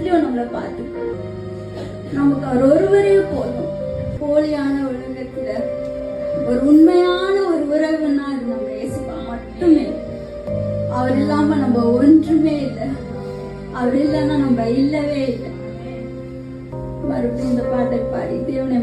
எல்லாத்துலயும் நம்மளை பார்த்துக்கணும். நமக்கு அவர் ஒருவரே போதும். போலியான உலகத்துல ஒரு உண்மையான ஒரு உறவுன்னா அது நம்ம இயேசுவா மட்டுமே. அவர் இல்லாம நம்ம ஒன்றுமே இல்லை. அவர் இல்லைன்னா நம்ம இல்லவே இல்லை. மறுபடியும் இந்த பாட்டை பாடி தேவனை